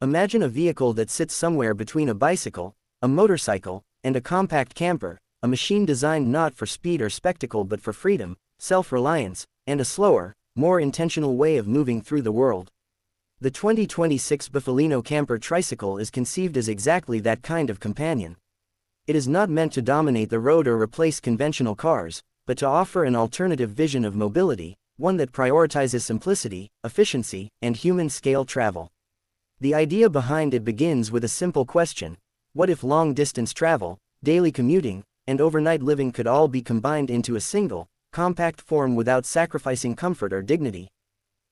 Imagine a vehicle that sits somewhere between a bicycle, a motorcycle, and a compact camper, a machine designed not for speed or spectacle but for freedom, self-reliance, and a slower, more intentional way of moving through the world. The 2026 Buffalino Camper Tricycle is conceived as exactly that kind of companion. It is not meant to dominate the road or replace conventional cars, but to offer an alternative vision of mobility, one that prioritizes simplicity, efficiency, and human-scale travel. The idea behind it begins with a simple question: what if long-distance travel, daily commuting, and overnight living could all be combined into a single, compact form without sacrificing comfort or dignity?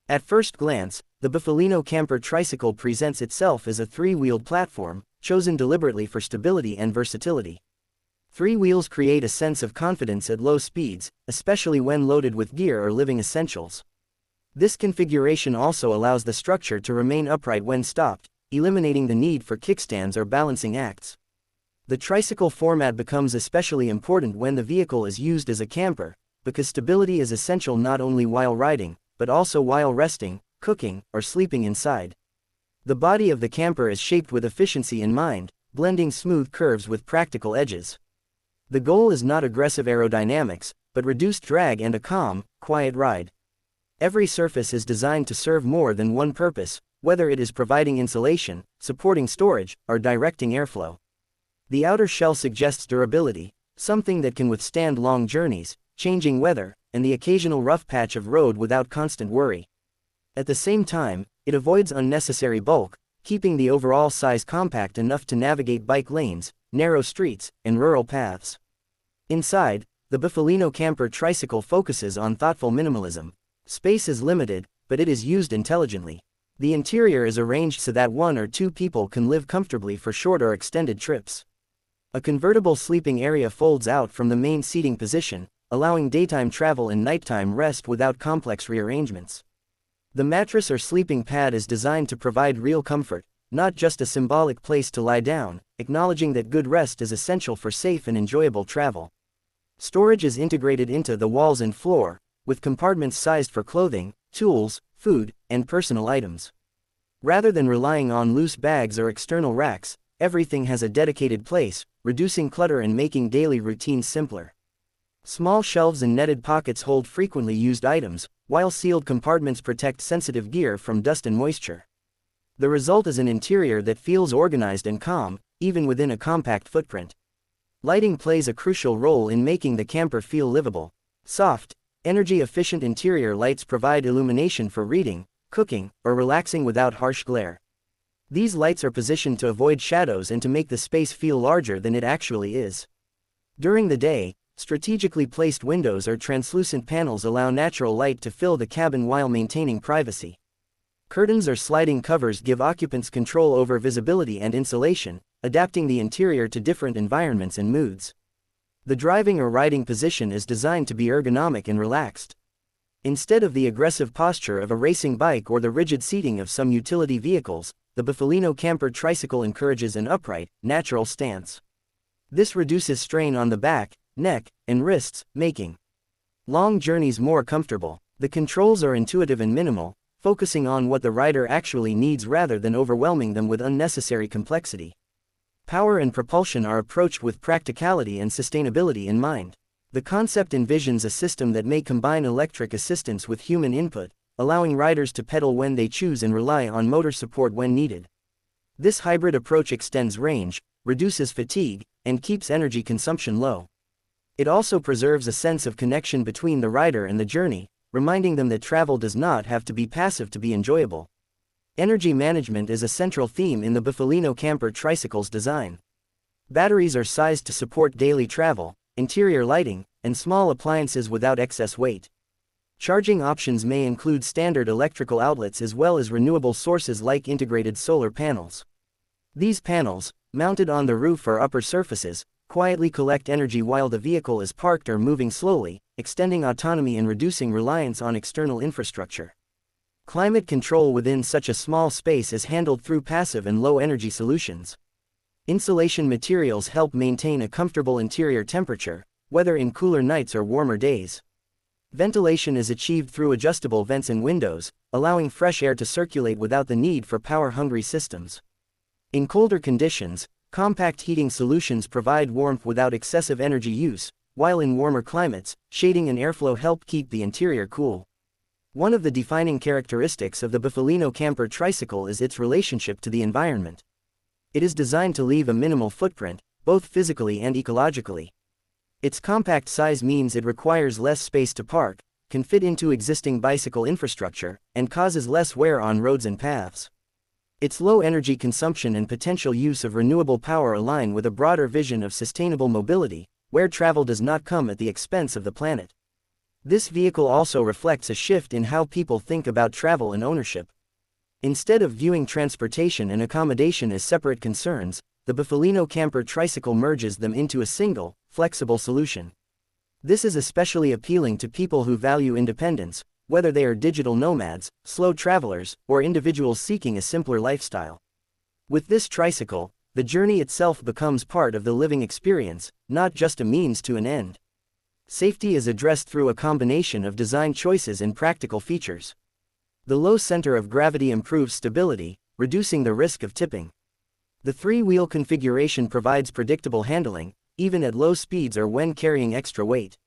At first glance, the Buffalino Camper Tricycle presents itself as a three-wheeled platform, chosen deliberately for stability and versatility. Three wheels create a sense of confidence at low speeds, especially when loaded with gear or living essentials. This configuration also allows the structure to remain upright when stopped, eliminating the need for kickstands or balancing acts. The tricycle format becomes especially important when the vehicle is used as a camper, because stability is essential not only while riding, but also while resting, cooking, or sleeping inside. The body of the camper is shaped with efficiency in mind, blending smooth curves with practical edges. The goal is not aggressive aerodynamics, but reduced drag and a calm, quiet ride. Every surface is designed to serve more than one purpose, whether it is providing insulation, supporting storage, or directing airflow. The outer shell suggests durability, something that can withstand long journeys, changing weather, and the occasional rough patch of road without constant worry. At the same time, it avoids unnecessary bulk, keeping the overall size compact enough to navigate bike lanes, narrow streets, and rural paths. Inside, the Buffalino Camper Tricycle focuses on thoughtful minimalism. Space is limited, but it is used intelligently. The interior is arranged so that one or two people can live comfortably for short or extended trips. A convertible sleeping area folds out from the main seating position, allowing daytime travel and nighttime rest without complex rearrangements. The mattress or sleeping pad is designed to provide real comfort, not just a symbolic place to lie down, acknowledging that good rest is essential for safe and enjoyable travel. Storage is integrated into the walls and floor, with compartments sized for clothing, tools, food, and personal items. Rather than relying on loose bags or external racks, everything has a dedicated place, reducing clutter and making daily routines simpler. Small shelves and netted pockets hold frequently used items, while sealed compartments protect sensitive gear from dust and moisture. The result is an interior that feels organized and calm, even within a compact footprint. Lighting plays a crucial role in making the camper feel livable. Soft, energy-efficient interior lights provide illumination for reading, cooking, or relaxing without harsh glare. These lights are positioned to avoid shadows and to make the space feel larger than it actually is. During the day, strategically placed windows or translucent panels allow natural light to fill the cabin while maintaining privacy. Curtains or sliding covers give occupants control over visibility and insulation, adapting the interior to different environments and moods. The driving or riding position is designed to be ergonomic and relaxed. Instead of the aggressive posture of a racing bike or the rigid seating of some utility vehicles, the Buffalino Camper Tricycle encourages an upright, natural stance. This reduces strain on the back, neck, and wrists, making long journeys more comfortable. The controls are intuitive and minimal, focusing on what the rider actually needs rather than overwhelming them with unnecessary complexity. Power and propulsion are approached with practicality and sustainability in mind. The concept envisions a system that may combine electric assistance with human input, allowing riders to pedal when they choose and rely on motor support when needed. This hybrid approach extends range, reduces fatigue, and keeps energy consumption low. It also preserves a sense of connection between the rider and the journey, reminding them that travel does not have to be passive to be enjoyable. Energy management is a central theme in the Buffalino Camper Tricycle's design. Batteries are sized to support daily travel, interior lighting, and small appliances without excess weight. Charging options may include standard electrical outlets as well as renewable sources like integrated solar panels. These panels, mounted on the roof or upper surfaces, quietly collect energy while the vehicle is parked or moving slowly, extending autonomy and reducing reliance on external infrastructure. Climate control within such a small space is handled through passive and low-energy solutions. Insulation materials help maintain a comfortable interior temperature, whether in cooler nights or warmer days. Ventilation is achieved through adjustable vents and windows, allowing fresh air to circulate without the need for power-hungry systems. In colder conditions, compact heating solutions provide warmth without excessive energy use, while in warmer climates, shading and airflow help keep the interior cool. One of the defining characteristics of the Buffalino Camper Tricycle is its relationship to the environment. It is designed to leave a minimal footprint, both physically and ecologically. Its compact size means it requires less space to park, can fit into existing bicycle infrastructure, and causes less wear on roads and paths. Its low energy consumption and potential use of renewable power align with a broader vision of sustainable mobility, where travel does not come at the expense of the planet. This vehicle also reflects a shift in how people think about travel and ownership. Instead of viewing transportation and accommodation as separate concerns, the Buffalino Camper Tricycle merges them into a single, flexible solution. This is especially appealing to people who value independence, whether they are digital nomads, slow travelers, or individuals seeking a simpler lifestyle. With this tricycle, the journey itself becomes part of the living experience, not just a means to an end. Safety is addressed through a combination of design choices and practical features. The low center of gravity improves stability, reducing the risk of tipping. The three-wheel configuration provides predictable handling, even at low speeds or when carrying extra weight.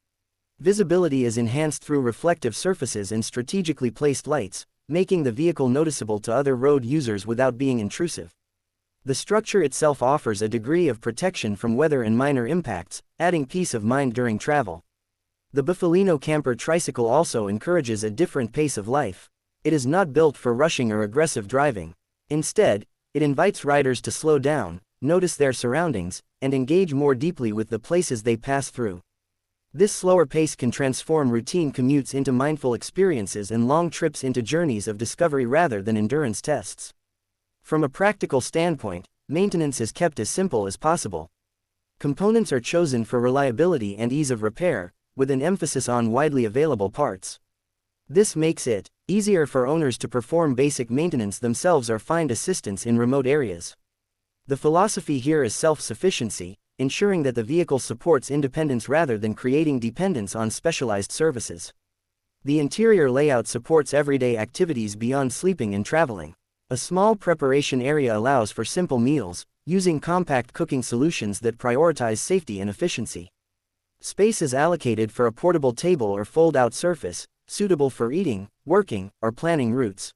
Visibility is enhanced through reflective surfaces and strategically placed lights, making the vehicle noticeable to other road users without being intrusive. The structure itself offers a degree of protection from weather and minor impacts, adding peace of mind during travel. The Buffalino Camper Tricycle also encourages a different pace of life. It is not built for rushing or aggressive driving. Instead, it invites riders to slow down, notice their surroundings, and engage more deeply with the places they pass through. This slower pace can transform routine commutes into mindful experiences and long trips into journeys of discovery rather than endurance tests. From a practical standpoint, maintenance is kept as simple as possible. Components are chosen for reliability and ease of repair, with an emphasis on widely available parts. This makes it easier for owners to perform basic maintenance themselves or find assistance in remote areas. The philosophy here is self-sufficiency, ensuring that the vehicle supports independence rather than creating dependence on specialized services. The interior layout supports everyday activities beyond sleeping and traveling. A small preparation area allows for simple meals, using compact cooking solutions that prioritize safety and efficiency. Space is allocated for a portable table or fold-out surface, suitable for eating, working, or planning routes.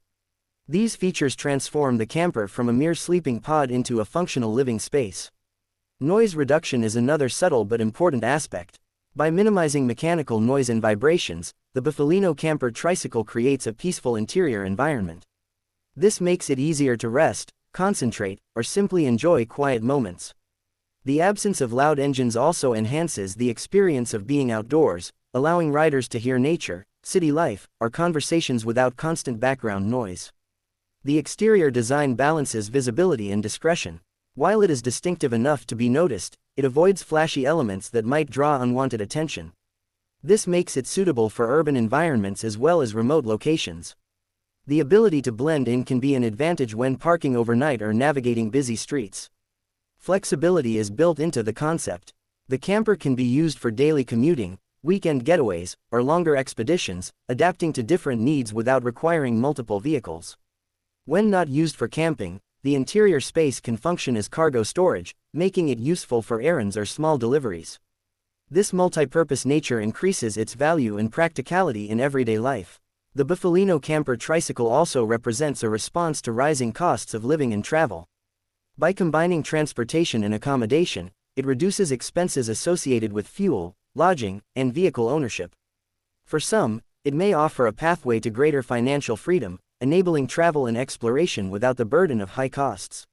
These features transform the camper from a mere sleeping pod into a functional living space. Noise reduction is another subtle but important aspect. By minimizing mechanical noise and vibrations, the Buffalino Camper Tricycle creates a peaceful interior environment. This makes it easier to rest, concentrate, or simply enjoy quiet moments. The absence of loud engines also enhances the experience of being outdoors, allowing riders to hear nature, city life, or conversations without constant background noise. The exterior design balances visibility and discretion. While it is distinctive enough to be noticed, it avoids flashy elements that might draw unwanted attention. This makes it suitable for urban environments as well as remote locations. The ability to blend in can be an advantage when parking overnight or navigating busy streets. Flexibility is built into the concept. The camper can be used for daily commuting, weekend getaways, or longer expeditions, adapting to different needs without requiring multiple vehicles. When not used for camping, the interior space can function as cargo storage, making it useful for errands or small deliveries. This multi-purpose nature increases its value and practicality in everyday life. The Buffalino Camper Tricycle also represents a response to rising costs of living and travel. By combining transportation and accommodation, it reduces expenses associated with fuel, lodging, and vehicle ownership. For some, it may offer a pathway to greater financial freedom, enabling travel and exploration without the burden of high costs.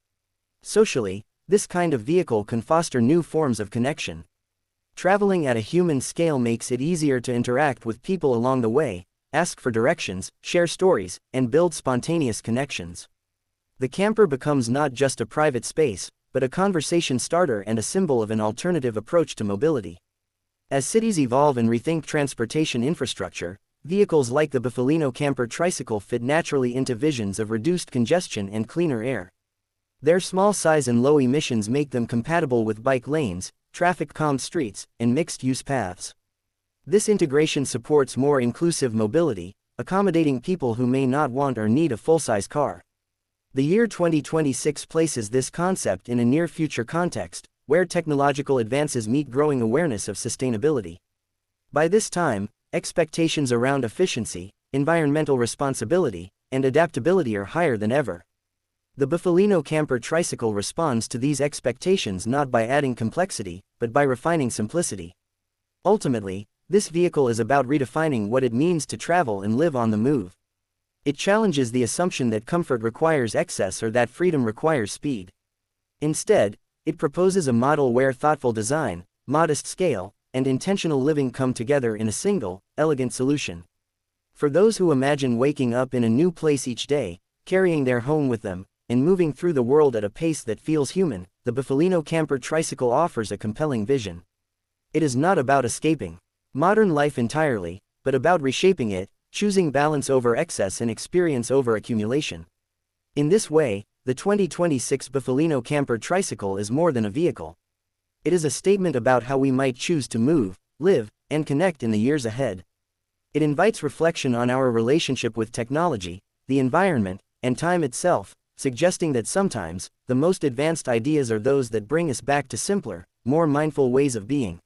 Socially, this kind of vehicle can foster new forms of connection. Traveling at a human scale makes it easier to interact with people along the way, ask for directions, share stories, and build spontaneous connections. The camper becomes not just a private space, but a conversation starter and a symbol of an alternative approach to mobility. As cities evolve and rethink transportation infrastructure, vehicles like the Buffalino Camper Tricycle fit naturally into visions of reduced congestion and cleaner air. Their small size and low emissions make them compatible with bike lanes, traffic-calmed streets, and mixed-use paths. This integration supports more inclusive mobility, accommodating people who may not want or need a full-size car. The year 2026 places this concept in a near-future context, where technological advances meet growing awareness of sustainability. By this time, expectations around efficiency, environmental responsibility, and adaptability are higher than ever. The Buffalino Camper Tricycle responds to these expectations not by adding complexity, but by refining simplicity. Ultimately, this vehicle is about redefining what it means to travel and live on the move. It challenges the assumption that comfort requires excess or that freedom requires speed. Instead, it proposes a model where thoughtful design, modest scale, and intentional living come together in a single, elegant solution. For those who imagine waking up in a new place each day, carrying their home with them, and moving through the world at a pace that feels human, the Buffalino Camper Tricycle offers a compelling vision. It is not about escaping modern life entirely, but about reshaping it, choosing balance over excess and experience over accumulation. In this way, the 2026 Buffalino Camper Tricycle is more than a vehicle. It is a statement about how we might choose to move, live, and connect in the years ahead. It invites reflection on our relationship with technology, the environment, and time itself, suggesting that sometimes, the most advanced ideas are those that bring us back to simpler, more mindful ways of being.